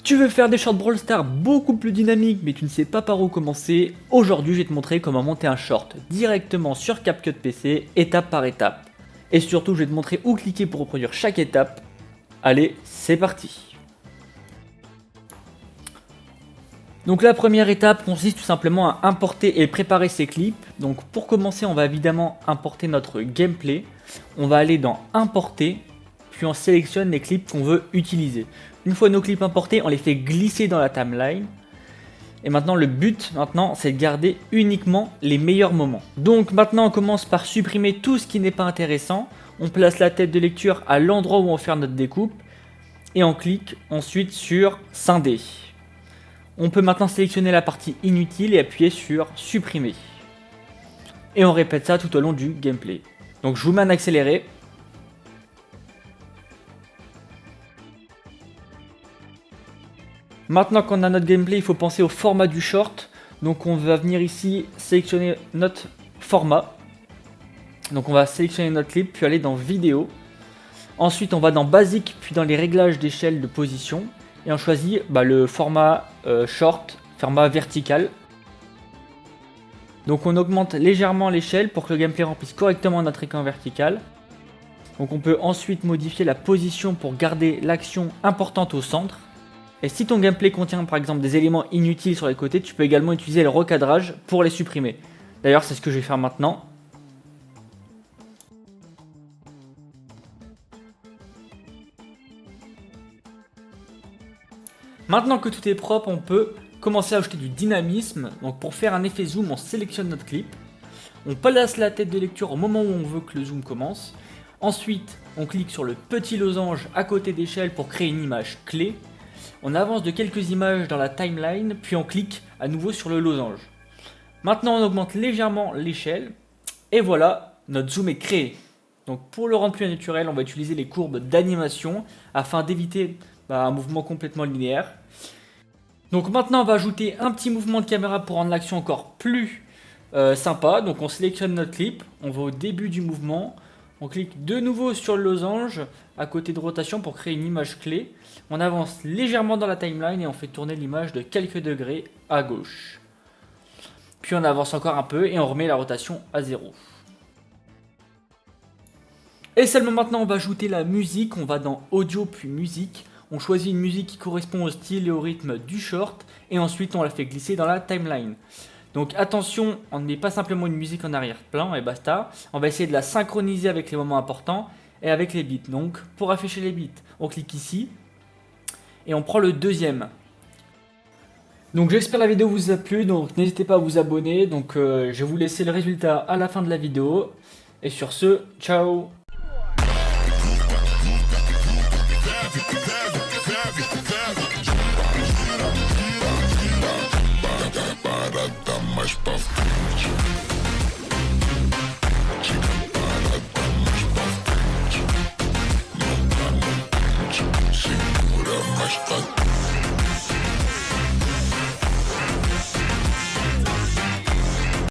Tu veux faire des shorts Brawl Stars beaucoup plus dynamiques mais tu ne sais pas par où commencer? Aujourd'hui je vais te montrer comment monter un short directement sur CapCut PC, étape par étape. Et surtout je vais te montrer où cliquer pour reproduire chaque étape. Allez, c'est parti! Donc la première étape consiste tout simplement à importer et préparer ces clips. Donc pour commencer on va évidemment importer notre gameplay. On va aller dans importer, puis on sélectionne les clips qu'on veut utiliser. Une fois nos clips importés, on les fait glisser dans la timeline. Et maintenant le but c'est de garder uniquement les meilleurs moments. Donc maintenant on commence par supprimer tout ce qui n'est pas intéressant. On place la tête de lecture à l'endroit où on fait notre découpe. Et on clique ensuite sur scinder. On peut maintenant sélectionner la partie inutile et appuyer sur supprimer. Et on répète ça tout au long du gameplay. Donc je vous mets en accéléré. Maintenant qu'on a notre gameplay, il faut penser au format du short. Donc on va venir ici sélectionner notre format. Donc on va sélectionner notre clip, puis aller dans vidéo. Ensuite on va dans basique, puis dans les réglages d'échelle de position. Et on choisit le format short, format vertical. Donc on augmente légèrement l'échelle pour que le gameplay remplisse correctement notre écran vertical. Donc on peut ensuite modifier la position pour garder l'action importante au centre. Et si ton gameplay contient par exemple des éléments inutiles sur les côtés, tu peux également utiliser le recadrage pour les supprimer. D'ailleurs c'est ce que je vais faire maintenant. Maintenant que tout est propre, on peut commencer à ajouter du dynamisme. Donc pour faire un effet zoom, on sélectionne notre clip. On place la tête de lecture au moment où on veut que le zoom commence. Ensuite, on clique sur le petit losange à côté d'échelle pour créer une image clé. On avance de quelques images dans la timeline, puis on clique à nouveau sur le losange. Maintenant, on augmente légèrement l'échelle. Et voilà, notre zoom est créé. Donc pour le rendre plus naturel, on va utiliser les courbes d'animation afin d'éviter un mouvement complètement linéaire. Donc maintenant on va ajouter un petit mouvement de caméra pour rendre l'action encore plus sympa. Donc on sélectionne notre clip, on va au début du mouvement, on clique de nouveau sur le losange à côté de rotation pour créer une image clé. On avance légèrement dans la timeline et on fait tourner l'image de quelques degrés à gauche. Puis on avance encore un peu et on remet la rotation à 0. Et seulement maintenant on va ajouter la musique, on va dans audio puis musique. On choisit une musique qui correspond au style et au rythme du short et ensuite on la fait glisser dans la timeline. Donc attention, on ne met pas simplement une musique en arrière-plan et basta. On va essayer de la synchroniser avec les moments importants et avec les beats. Donc pour afficher les beats, on clique ici et on prend le deuxième. Donc j'espère que la vidéo vous a plu, donc n'hésitez pas à vous abonner. Donc je vais vous laisser le résultat à la fin de la vidéo. Et sur ce, ciao!